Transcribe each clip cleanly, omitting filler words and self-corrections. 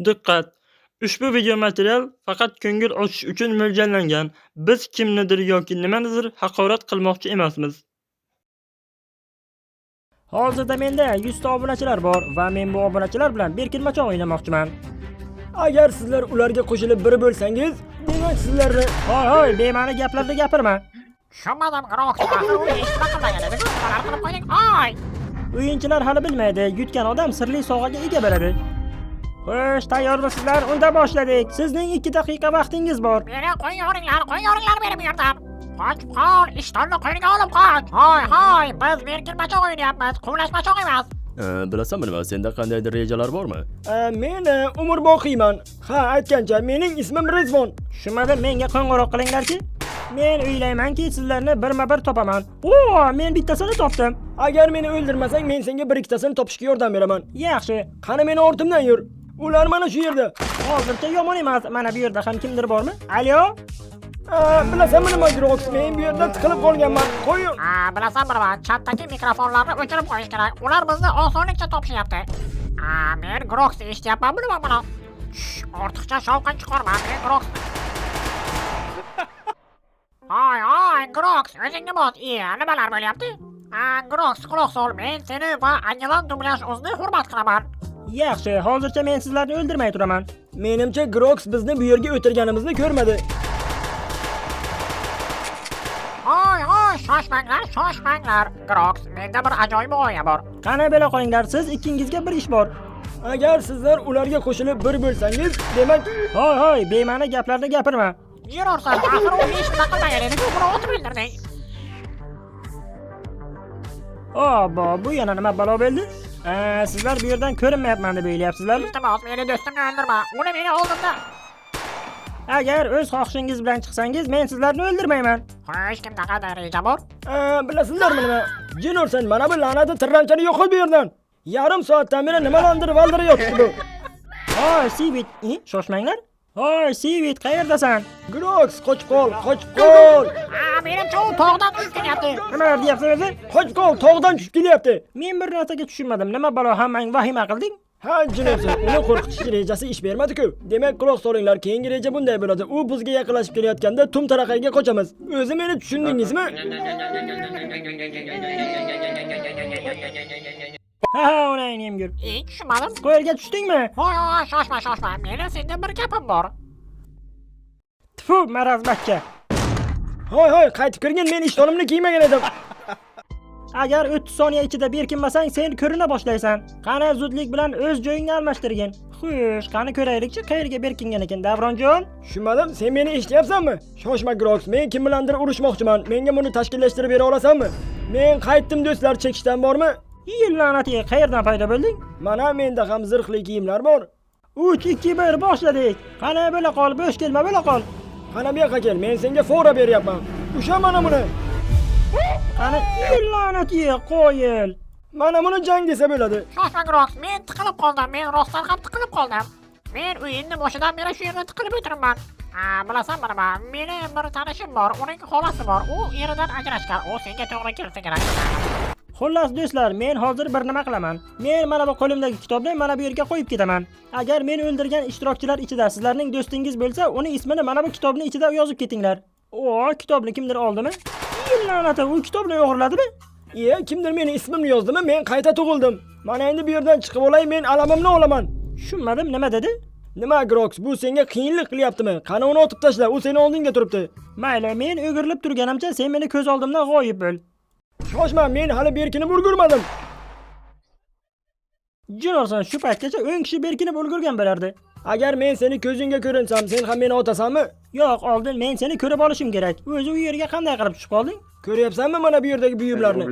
Diqqat! Ushbu video material faqat ko'ngil ochish uchun mo'ljallangan. Biz kimnidir yoki nimanidir haqorat qilmoqchi emasmiz. Hozirda menda 100 ta obunachilar bor va men bu obunachilar bilan berkinmachoq o'ynamoqchiman. Agar sizlar ularga qo'shilib bir bo'lsangiz, demak sizlarni Hoy, bema'ni gaplarni gapirma. Tushunmadim, Grox. Axir u eshitma qilmagan edi. Nimalar qilib qo'yding? Oy! O'yinchilar hali bilmaydi, yutgan odam sirli sovg'aga ega bo'ladi. Xo'sh, tayyormisizlar? Unda boshladik. Sizning 2 daqiqa vaqtingiz bor. Meni qo'yinglar meni bu yerdan. Qochib qol, ishtonni qo'yniga olib qoch. Hoy, biz berkinmachoq o'ynayapmiz, quvlashmachoq emas. Bilasanmi nima, senda qandaydir rejalar bormi? men umrboqiyman. Ha, aytgancha mening ismim Rizvon. Tushunmadim, menga qo'ng'iroq qilinglarchi. Men o'ylaymanki, sizlarni birma-bir topaman. Men bittasini topdim. Agar meni o'ldirmasang, men senga bir ikkitasini topishga yordam beraman. Yaxshi. Qani meni ortimdan yur. Ular mana shu yerda. Hozircha yomon emas. Mana bu yerda ham kimdir bormi? Alo? Bilasanmi nima, Grox? Men bu yerda tiqilib qolganman. Qo'ying. Bilasanmi, chatdagi mikrofonlarni o'chirib qo'yish kerak. Ular bizni osonlikcha topishyapti. Men Groxni eshityapmanmi nima buni? Ortiqcha shovqin chiqarma, men Grox. Hoy, Grox, o'zingni bos. Nimalar bo'lyapti? Grox, quloq sol. Men seni va Angelan dublyaj o'zini hurmat qilaman. Yaxshi, hozircha men sizlarni o'ldirmay turaman. Menimcha Grox bizni bu yerga o'tirganimizni ko'rmadi. Hoy, shoshmanglar. Grox, menda bir ajoyib g'oya bor. Qani bela qolinglar, siz ikkingizga bir ish bor. Agar sizlar ularga qo'shilib bir bo'lsangiz, demak, Hoy, bema'ni gaplarni gapirma. Jirorsan, axir u hech nima qilmagan edi, buni otib o'ldirding. Bu yana nima balo bo'ldi? Sizlar bu yerdan ko'rinmayapman deb o'ylayapsizlar. Iltimos, meni do'stimni o'ldirma. Uni meni oldimda. Agar o'z xohishingiz bilan chiqsangiz, men sizlarni o'ldirmayman. Xo'sh, kimdaqa reja bor? bilasizlarmi nima? Jinorsan, mana bu la'nati tirranchani yo'qot bu yerdan. Yarim soatdan beri nimalardir valdirayotibdi bu. Hoy, Sivit, shoshmanglar. Hoy, Sivit, qayerdasan? Grox, qochib qol. Menimcha u tog'dan tushib kelyapti. Nima deyapsiz o'zi? Qochib qol, tog'dan tushib kelyapti. Men bir narsaga tushunmadim. Nima balo hammang vahima qilding? Ha, Jinorsan, uni qo'rqitish rejasi ish bermadi-ku. Demak, quloq solinglar, keyingi reja bunday bo'ladi. U bizga yaqinlashib kelayotganda tum taraqayga qochamiz. O'zi meni tushundingizmi? O'ynayim yur. Tushunmadim. Qo'yilga tushdingmi? Hoy, shoshma. Meni senda bir gapim bor. Tfu, marazbakka. Hoy, qaytib kirgin, men ishtonimni kiymagan edim. Agar 30 soniya ichida berkinmasang, sen ko'rina boshlaysan. Qani zudlik bilan o'z joyingni almashtirgin. Xo'sh, qani ko'raylikchi, qayerga berkingan ekan Davronjon? Tushunmadim, sen meni eshityapsanmi? Shoshma Grox, men kim bilandir urushmoqchiman. Menga buni tashkillashtirib bera olasanmi? Men qaytdim do'stlar, chekishdan bormi? La'natiga, qayerdan paydo bo'lding? Mana menda ham zirhli kiyimlar bor. 3 2 1 boshladik. Qani bo'la qol, bo'sh kelma, bo'la qol. Qani bu yoqqa kel, men senga fora beryapman. Usha mana buni. Qani la'natiga qo'yil. Mana buni jang desa bo'ladi. Shoshma Grox, men tiqilib qoldim. Men rostdan ham tiqilib qoldim. Men o'yinni boshidan beri shu yerda tiqilib o'tiribman. Bilasanmi nima? Meni bir tanishim bor, uning xolasi bor. U eridan ajrashgan. U senga to'g'ri kelsa kerak. Xullas do'stlar, men hozir bir nima qilaman. Men mana bu qo'limdagi kitobni mana bu yerga qo'yib ketaman. Agar men o'ldirgan ishtirokchilar ichida sizlarning do'stingiz bo'lsa, uning ismini mana bu kitobning ichida yozib ketinglar. Kitobni kimdir oldimi? La'nati, u kitobni o'g'irladimi? Kimdir meni ismimni yozdimi? Men qayta tug'ildim. Mana endi bu yerdan chiqib olay, men alamimni olaman. Tushunmadim, nima dedi? Nima Grox, bu senga qiyinlik qilyaptimi? Qani uni otib tashla, u seni oldingga turibdi. Mayli, men o'girilib turganimcha sen meni ko'z oldimdan g'oyib bo'l. Shoshma, men hali berkinib ulgurmadim. Jinorsan, shu paytgacha 10 kishi berkinib ulgurgan bo'lardi. Agar men seni ko'zingga ko'rinsam, sen ham meni otasanmi? Yo'q, oldin men seni ko'rib olishim kerak. O'zi u yerga qanday qilib tushib qolding? Ko'ryapsanmi mana bu yerdagi buyumlarni?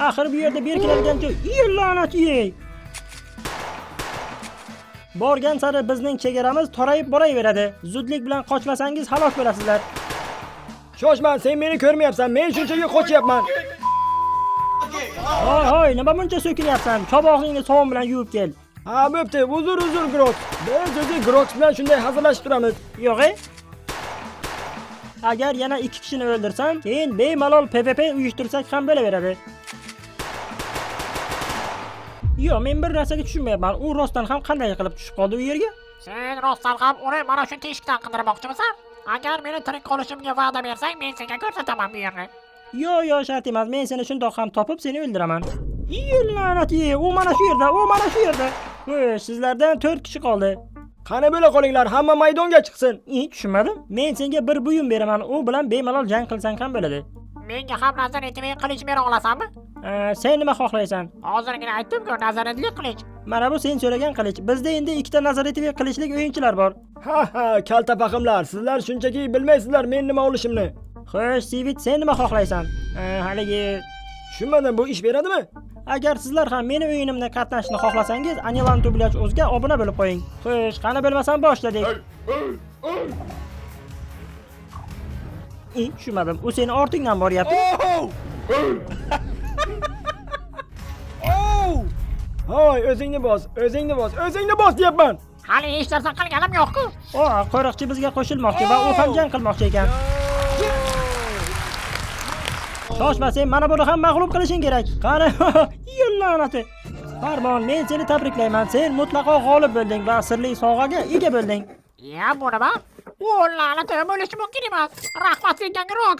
Axir bu yerda berkinadigan joy. La'nat yey. Borgan sari bizning chegaramiz torayib boraveradi. Zudlik bilan qochmasangiz halok bo'lasizlar. Shoshma, sen meni ko'rmayapsan. Men shunchaga qochyapman. Hoy, nima buncha so'kinyapsan? Chobog'ingni sovun bilan yuvib kel. Ha, bo'pti. Uzr Grox. Biz o'zi Grox bilan shunday hazillashib turamiz. Yo'q-e? Agar yana 2 kishini o'ldirsam, keyin bemalol PvP uyushtirsak ham bo'laveradi. Yo'q, men bir narsaga tushunmayapman. U rostdan ham qanday qilib tushib qoldi u yerga? Sen rostdan ham uni mana shu teshikdan qidirmoqchimisan? Agar meni tirik qolishimga va'da bersang, men senga ko'rsataman bu yerni. Yo'q, shart emas. Men seni shundoq ham topib seni o'ldiraman. La'nati, u mana shu yerda, u mana shu yerda. Xo'sh, sizlardan 4 kishi qoldi. Qani bo'la qolinglar, hamma maydonga chiqsin. Tushunmadim. Men senga bir buyum beraman. U bilan bemalol jang qilsang ham bo'ladi. Menga ham nazoratli qilich bera olasanmi? Sen nima xohlaysan? Hozirgina aytdim-ku, nazoratli qilich. Mana bu sen so'ragan qilich. Bizda endi ikkita nazoratli qilichlik o'yinchilar bor. Ha, kalta fahmlar. Sizlar shunchaki bilmaysizlar men nima olishimni. Xo'sh, Sivit, sen nima xohlaysan? Haligi Tushunmadim, bu ish beradimi? agar sizlar ham meni o'yinimda qatnashishni xohlasangiz, Anivan Dublyaj o'zga obuna bo'lib qo'ying. Xo'sh, qani bo'lmasam boshladik. Tushunmadim. U seni ortingdan boryapti. Hoy, o'zingni bos, o'zingni bos, o'zingni bos deyapman. Hali hech narsa qilganim yo'q-ku. Qo'riqchi bizga qo'shilmoqchi va u ham jang qilmoqchi ekan. Shoshma, sen mana buni ham mag'lub qilishing kerak. Qani, la'nati. Farmon, men seni tabriklayman. Sen mutlaqo g'olib bo'lding va sirli sovg'aga ega bo'lding. Ya bu nima? U la'nati bo'lishi mumkin emas. Rahmat senga Rox.